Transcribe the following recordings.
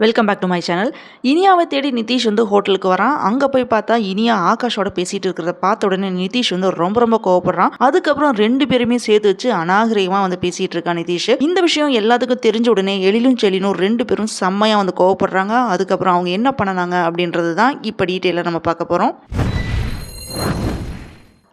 Welcome back to my channel. இனியாவை தேடி நிதிஷ் வந்து ஹோட்டலுக்கு வரான். அங்கே போய் பார்த்தா இனியா ஆகாஷோட பேசிகிட்டு இருக்கிறத பார்த்த உடனே நிதிஷ் வந்து ரொம்ப கோவப்படுறான். அதுக்கப்புறம் ரெண்டு பேருமே சேர்த்து வச்சு அநாகரிகமாக வந்து பேசிகிட்டு இருக்கான் நிதிஷ். இந்த விஷயம் எல்லாத்துக்கும் தெரிஞ்ச உடனே எழிலும் செழினும் ரெண்டு பேரும் செம்மையாக வந்து கோவப்படுறாங்க. அதுக்கப்புறம் அவங்க என்ன பண்ணனாங்க அப்படின்றது தான் இப்போ டீட்டெயிலாக நம்ம பார்க்க போகிறோம்.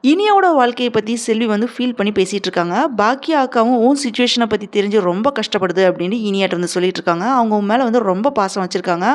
இனியாவோட வாழ்க்கையை பற்றி செல்வி வந்து ஃபீல் பண்ணி பேசிகிட்டு இருக்காங்க. பாக்கியா அக்காவும் ஓன் சுச்சுவேஷனை பற்றி தெரிஞ்சு ரொம்ப கஷ்டப்படுது அப்படின்னு இனியாட்ட வந்து சொல்லிட்டு இருக்காங்க. அவங்க உன் மேலே வந்து ரொம்ப பாசம் வச்சுருக்காங்க.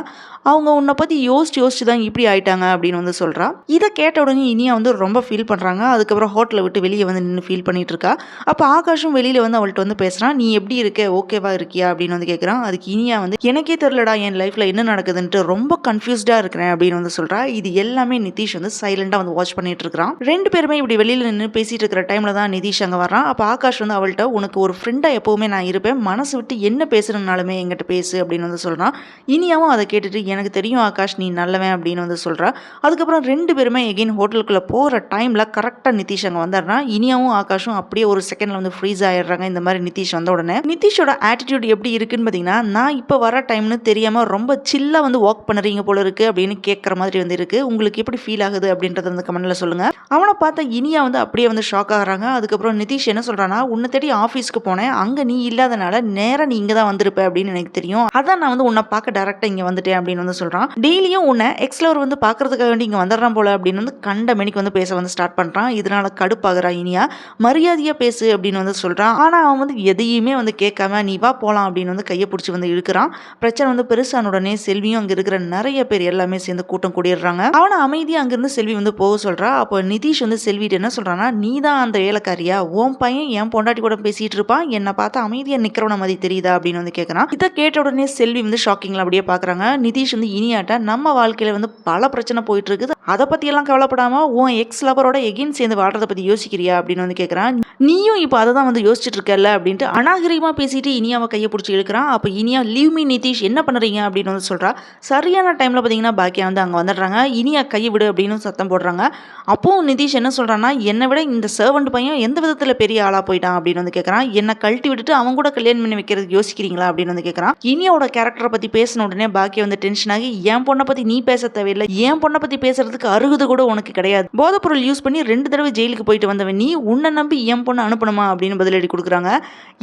அவங்க உன்னை பற்றி யோசிச்சு தான் இப்படி ஆயிட்டாங்க அப்படின்னு வந்து சொல்கிறா. இதை கேட்ட உடனே இனியா வந்து ரொம்ப ஃபீல் பண்ணுறாங்க. அதுக்கப்புறம் ஹோட்டலை விட்டு வெளியே வந்து நின்று ஃபீல் பண்ணிட்டு இருக்கா. அப்போ ஆகாஷும் வெளியில் வந்து அவள்கிட்ட வந்து பேசுகிறான். நீ எப்படி இருக்க, ஓகேவா இருக்கியா அப்படின்னு வந்து கேட்குறான். அதுக்கு இனியா வந்து எனக்கே தெரிலடா, என் லைஃப்பில் என்ன நடக்குதுன்ட்டு ரொம்ப கன்ஃபியூஸ்டாக இருக்கிறேன் அப்படின்னு வந்து சொல்கிறா. இது எல்லாமே நிதிஷ் வந்து சைலண்டாக வந்து வாட்ச் பண்ணிட்டு இருக்கிறான். ரெண்டு பேருமே இப்படி வெளியில் நின்று பேசிட்டு இருக்கிற டைமில் தான் நிதிஷ் அங்கே வரான். அப்போ ஆகாஷ் வந்து அவள்கிட்ட உனக்கு ஒரு ஃப்ரெண்டாக எப்போவுமே நான் இருப்பேன், மனசு விட்டு என்ன பேசுறதுனாலுமே என்கிட்ட பேசு அப்படின்னு வந்து சொல்கிறான். இனியாவும் அதை கேட்டுட்டு எனக்கு தெரியும் ஆகாஷ் நீ நல்லவன் அப்படின்னு வந்து சொல்கிறா. அதுக்கப்புறம் ரெண்டு பேருமே எகெயின் ஹோட்டலுக்குள்ளே போகிற டைமில் கரெக்டாக நிதிஷ் அங்கே வந்துடுறான். இனியாவும் ஆகாஷும் அப்படியே ஒரு செகண்டில் வந்து ஃப்ரீஸ் ஆயிடுறாங்க. இந்த மாதிரி நிதிஷ் வந்த உடனே நிதிஷோட ஆட்டிடியூட் எப்படி இருக்குன்னு பார்த்தீங்கன்னா, நான் இப்போ வர டைம்னு தெரியாமல் ரொம்ப சில்லாக வந்து வாக் பண்ணுறீங்க போல இருக்குது அப்படின்னு கேட்குற மாதிரி வந்து இருக்குது. உங்களுக்கு எப்படி ஃபீல் ஆகுது அப்படின்றத வந்து கமெண்ட்டில் சொல்லுங்கள். அவனை பார்த்தா இனியா வந்து அப்படியே வந்து ஷாக் ஆகிறாங்க. அதுக்கப்புறம் நிதிஷ் என்ன சொல்கிறான்னா, உன்னை தேடி ஆஃபீஸ்க்கு போனேன், அங்கே நீ இல்லாதனால நேராக நீ இங்கே தான் வந்திருப்ப அப்படின்னு எனக்கு தெரியும், அதான் நான் வந்து உன்னை பார்க்க டேரெக்டாக இங்கே வந்துட்டேன் அப்படின்னு வந்து சொல்கிறான். டெய்லியும் உன்னை எக்ஸ்லவர் வந்து பார்க்கறதுக்காக வேண்டி இங்கே வந்துடுறான் போல அப்படின்னு வந்து கண்ட மணிக்கு வந்து பேச வந்து ஸ்டார்ட் பண்ணுறான். இதனால கடுப்பாகிறா இனியா. மரியாதையாக பேசு அப்படின்னு வந்து சொல்கிறான். ஆனால் அவன் வந்து எதையுமே வந்து கேட்காம நீ வா போகலாம் அப்படின்னு வந்து கையை பிடிச்சி வந்து இழுக்கிறான். பிரச்சனை வந்து பெருசான உடனே செல்வியும் அங்கே இருக்கிற நிறைய பேர் எல்லாமே சேர்ந்து கூட்டம் கூடிடுறாங்க. அவனை அமைதியாக அங்கேருந்து செல்வி வந்து போக சொல்கிறா. அப்போ நிதிஷ் வந்து செல்விட்டு என்ன சொல்கிறான்னா, நீ தான் அந்த வேலைக்காரியா, உன் பையன் என் பொண்டாட்டி கூட பேசிட்டு இருப்பான், என்னை பார்த்தா அமைதியாக நிற்கிறவன மாதிரி தெரியுதா அப்படின்னு வந்து கேட்குறான். இதை கேட்ட உடனே செல்வி வந்து ஷாக்கிங்கில் அப்படியே பார்க்குறாங்க. நிதிஷ் வந்து இனியாட்ட நம்ம வாழ்க்கையில் வந்து பல பிரச்சனை போயிட்டு இருக்குது, அதை பற்றியெல்லாம் கவலைப்படாம உன் எக்ஸ் லவரோட எகின் சேர்ந்து வாழ்றதை பற்றி யோசிக்கிறியா அப்படின்னு வந்து கேட்குறான். நீயும் இப்போ அதை தான் வந்து யோசிச்சுட்டு இருக்கல அப்படின்ட்டு அநாகரிகமாக பேசிட்டு இனியாவை கையை பிடிச்சி இழுக்கிறான். அப்போ இனியா லீவ் மீ நிதிஷ் என்ன பண்ணுறீங்க அப்படின்னு வந்து சொல்கிறா. சரியான டைமில் பார்த்தீங்கன்னா பாக்கியா வந்து அங்கே வந்துடுறாங்க. இனியா கையை விடு அப்படின்னு சத்தம் போடுறாங்க. அப்போது நிதிஷ் என்ன சொல்கிறான்னா, என்னை விட இந்த சர்வெண்ட் பையன் எந்த விதத்தில் பெரிய ஆளாக போயிட்டான் அப்படின்னு வந்து கேட்குறான். என்னை கழட்டி விட்டுட்டு அவங்க கூட கல்யாணம் பண்ணி வைக்கிறதுக்கு யோசிக்கிறீங்களா அப்படின்னு வந்து கேட்குறான். இனியாவோட கேரக்டரை பற்றி பேசின உடனே பாக்கியா வந்து டென்ஷன் ஆகி, என் பொண்ணை பற்றி நீ பேச தேவையில்லை, என் பொண்ணை பற்றி பேசுறதுக்கு அருகது கூட உனக்கு கிடையாது, போதைப்பொருள் யூஸ் பண்ணி 2 தடவை ஜெயிலுக்கு போயிட்டு வந்தவன் நீ, உன்னை நம்பி என் பொண்ணை அனுப்பணுமா அப்படின்னு பதிலடி கொடுக்குறாங்க.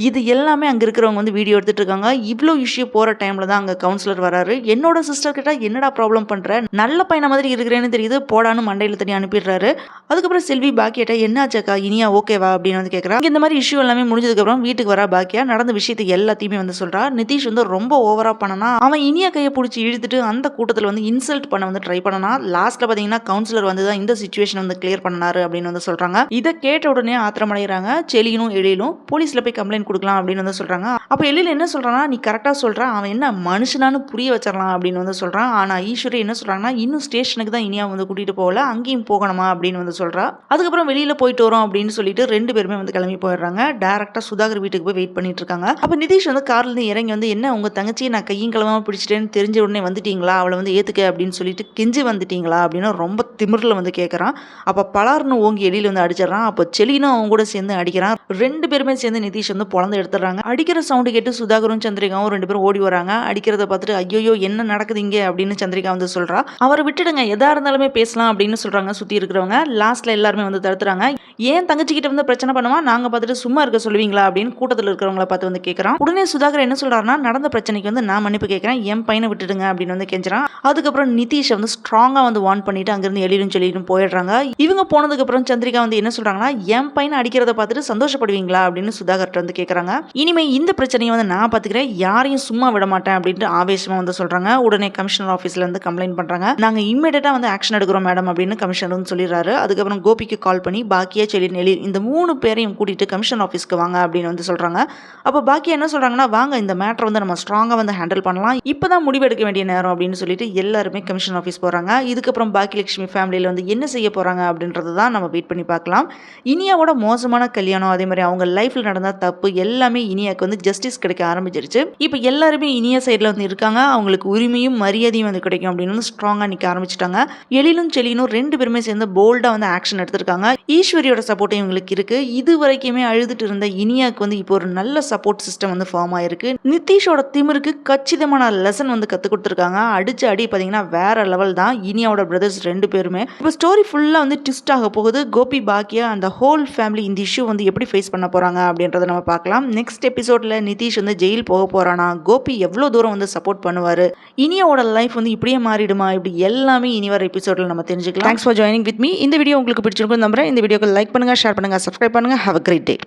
இது எல்லாமே அங்கே இருக்கிறவங்க வந்து வீடியோ எடுத்துட்டு இருக்காங்க. இவ்வளோ இஷ்யூ போகிற டைமில் தான் அங்கே கவுன்சிலர் வராரு. என்னோட சிஸ்டர் கிட்ட என்னடா ப்ராப்ளம் பண்ணுற, நல்ல பையனை மாதிரி இருக்கிறேன்னு தெரியுது, போடான்னு மண்டையில் தண்ணி அனுப்பிடுறாரு. அதுக்கப்புறம் செல்வி பாக்கியாட்ட என்னாச்சக்கா இனியா ஓகேவா அப்படின்னு வந்து கேட்குறா. இந்த மாதிரி இஷ்யூ எல்லாமே முடிஞ்சதுக்கப்புறம் வீட்டுக்கு வரா பாக்கியா. நடந்த விஷயத்தை எல்லாத்தையுமே வந்து சொல்கிறா. நிதிஷ் வந்து ரொம்ப ஓவராக பண்ணனா, அவன் இனியா கையை பிடிச்சி இழுத்துட்டு அந்த கூட்டத்தில் வந்து இன்சல்ட் பண்ண வந்து ட்ரை பண்ணனா. லாஸ்ட்டில் பார்த்தீங்கன்னா கவுன்சிலர் வந்து தான் இந்த சிச்சுவேஷன் வந்து கிளியர் பண்ணாரு அப்படின்னு வந்து சொல்கிறாங்க. இதை கேட்ட உடனே ஆத்திரமடைகிறாங்க. செலியனும் எழிலும் போலீஸில் போய் கம்ப்ளைண்ட் கொடுக்கலாம் அப்படின்னு வந்து சொல்கிறாங்க. அப்போ எழில் என்ன சொல்கிறான்னா, நீ கரெக்டாக சொல்கிறான், அவன் என்ன மனுஷனானு புரிய வச்சிடலாம் அப்படின்னு வந்து சொல்கிறான். ஆனால் ஈஸ்வரி என்ன சொல்கிறாங்கன்னா, இன்னும் ஸ்டேஷனுக்கு தான் இனியா வந்து கூட்டிகிட்டு போகல, அங்கேயும் போகணுமா அப்படின்னு வந்து சொல்கிறா. அதுக்கப்புறம் வெளியில் போயிட்டு வரோம் அப்படின்னு சொல்லிட்டு ரெண்டு பேருமே வந்து கிளம்பி போயிடுறாங்க. டேரெக்டாக சுதாகர் வீட்டுக்கு போய் வெயிட் பண்ணிட்டு இருக்காங்க. அப்போ நிதிஷ் வந்து கார்லேருந்து இறங்கி வந்து, என்ன உங்கள் தங்கச்சியை நான் கையும் கிளம்பாமல் பிடிச்சிட்டேன்னு தெரிஞ்ச உடனே வந்துட்டீங்களா, அவளை வந்து ஏற்றுக்க அப்படின்னு சொல்லிட்டு கெஞ்சி வந்துட்டீங்களா அப்படின்னு ரொம்ப திமிரில் வந்து கேட்குறான். அப்போ பலார்னு ஓங்கி எழில் வந்து அடிச்சிடறான். அப்போ செலினும் அவங்க கூட சேர்ந்து அடிக்கிறான். ரெண்டு பேருமே சேர்ந்து நிதிஷ் வந்து பொழந்து எடுத்துடுறாங்க. அடிக்கிற சவுண்டு கேட்டு சுதாகரும் சந்திரிகாவும் ரெண்டு பேரும் ஓடி வராங்க. அடிக்கிறத பார்த்துட்டு ஐயோ என்ன நடக்குது இங்கே அப்படின்னு சந்திரிகா வந்து சொல்கிறா. அவரை விட்டுடுங்க, எதா இருந்தாலுமே பேசலாம் அப்படின்னு சொல்கிறாங்க சுற்றி இருக்கிறவங்க. லாஸ்ட்டில் எல்லாருமே வந்து தடுத்துறாங்க. ஏன் தங்கச்சிக்கிட்ட வந்து பிரச்சனை பண்ணுவா, நாங்கள் பார்த்துட்டு சும்மா இருக்க சொல்லுவீங்களா அப்படின்னு கூட்டத்தில் இருக்கிறவங்கள பார்த்து வந்து கேட்குறான். உடனே சுதாகர் என்ன சொல்கிறாருன்னா, நடந்த பிரச்சனைக்கு வந்து நான் மன்னிப்பு கேட்குறேன், என் பையனை விட்டுடுங்க அப்படின்னு வந்து கெஞ்சுறான். அதுக்கப்புறம் நிதிஷை வந்து ஸ்ட்ராங்காக வந்து வார்ன் பண்ணிட்டு அங்கேருந்து எழிலும் செழிலும் போயிடுறாங்க. இவங்க போனதுக்கப்புறம் சந்திரிகா வந்து என்ன சொல்கிறாங்கன்னா, என் பையனை அடிக்கிறத பார்த்துட்டு சந்தோஷப்படுவீங்களா அப்படின்னு சுதாகர்கிட்ட வந்து கேட்குறாங்க. இனிமே இந்த பிரச்சனையை வந்து நான் பார்த்துக்கிறேன், யாரையும் சும்மா விட மாட்டேன் அப்படின்ட்டு ஆவேசமாக வந்து சொல்கிறாங்க. உடனே கமிஷனர் ஆஃபீஸில் வந்து கம்ப்ளைண்ட் பண்ணுறாங்க. நாங்கள் இம்மீடியட்டாக வந்து ஆக்ஷன் எடுக்கிறோம் மேடம் அப்படின்னு கமிஷனர் வந்து சொல்லிடுறாரு. அதுக்கப்புறம் கோபிக்கு கால் பண்ணி பாக்கியா செலின் எழில் இந்த 3 பேரையும் கூட்டிட்டு கமிஷன் ஆஃபீஸ்க்கு வாங்க அப்படின்னு வந்து சொல்கிறாங்க. அப்போ பாக்கியா என்ன சொல்கிறாங்கன்னா, வாங்க இந்த மேட்டரை வந்து நம்ம ஸ்ட்ராங்காக வந்து ஹேண்டில் பண்ணலாம், இப்போ தான் முடிவெடுக்க வேண்டிய நேரம் அப்படின்னு சொல்லிட்டு எல்லாருமே கமிஷன் ஆஃபீஸ் போகிறாங்க. இதுக்கப்புறம் பாக்கியலட்சுமி ஃபேமிலியில் வந்து என்ன செய்ய போகிறாங்க அப்படின்றது தான் நம்ம வெயிட் பண்ணி பார்க்கலாம். இனியாவோட மோசமான கல்யாணம், அதே மாதிரி அவங்க லைஃப்பில் நடந்த தப்பு எல்லாமே இனியாவுக்கு வந்து ஜஸ்டிஸ் கிடைக்க ஆரம்பிச்சிருச்சு. இப்போ எல்லாருமே இனியா சைடில் வந்து இருக்காங்க. அவங்களுக்கு உரிமையும் மரியாதையும் வந்து கிடைக்கும் அப்படின்னு ஸ்ட்ராங்காக நிற்க ஆரம்பிச்சிட்டாங்க. எழிலும் செலினும் 2 பேருமே சேர்ந்து போல்டாக வந்து ஆக்ஷன் எடுத்திருக்காங்க. ஈஸ்வரியோட சப்போர்ட் இவங்களுக்கு இருக்கு. இது வரைக்குமே அழுதுட்டு இருந்த இனியாவுக்கு வந்து இப்போ ஒரு நல்ல சப்போர்ட் சிஸ்டம் வந்து ஃபார்ம் ஆயிருக்கு. நிதிஷோட திமிருக்கு கச்சிதமான லெசன் வந்து கற்றுக் கொடுத்துருக்காங்க. அடிச்சு அடி பார்த்தீங்கன்னா வேற லெவல் தான். இனியாவோட பிரதர்ஸ் 2 பேருமே இப்போ ஸ்டோரி ஃபுல்லாக வந்து ட்விஸ்ட் ஆக போகுது. கோபி, பாக்கியா அந்த ஹோல் ஃபேமிலி இந்த இஷ்யூ வந்து எப்படி ஃபேஸ் பண்ண போகிறாங்க அப்படின்றத நம்ம பார்க்கலாம். நெக்ஸ்ட் எபிசோடில் நிதிஷ் வந்து ஜெயில் போக போகிறானா, கோபி எவ்வளோ தூரம் வந்து சப்போர்ட் பண்ணுவார், இனியாவோட லைஃப் வந்து இப்படியே மாறிடுமா, இப்படி எல்லாமே இனி வர எபிசோடில் நம்ம தெரிஞ்சுக்கலாம். Thanks for joining with me. இந்த வீடியோ உங்களுக்கு பிடிச்சிருக்கும் நம்புறேன். இந்த வீடியோக்கு லைக் பண்ணுங்கள், ஷேர் பண்ணுங்கள், சப்ஸ்கிரைப் பண்ணுங்கள். Have a great day.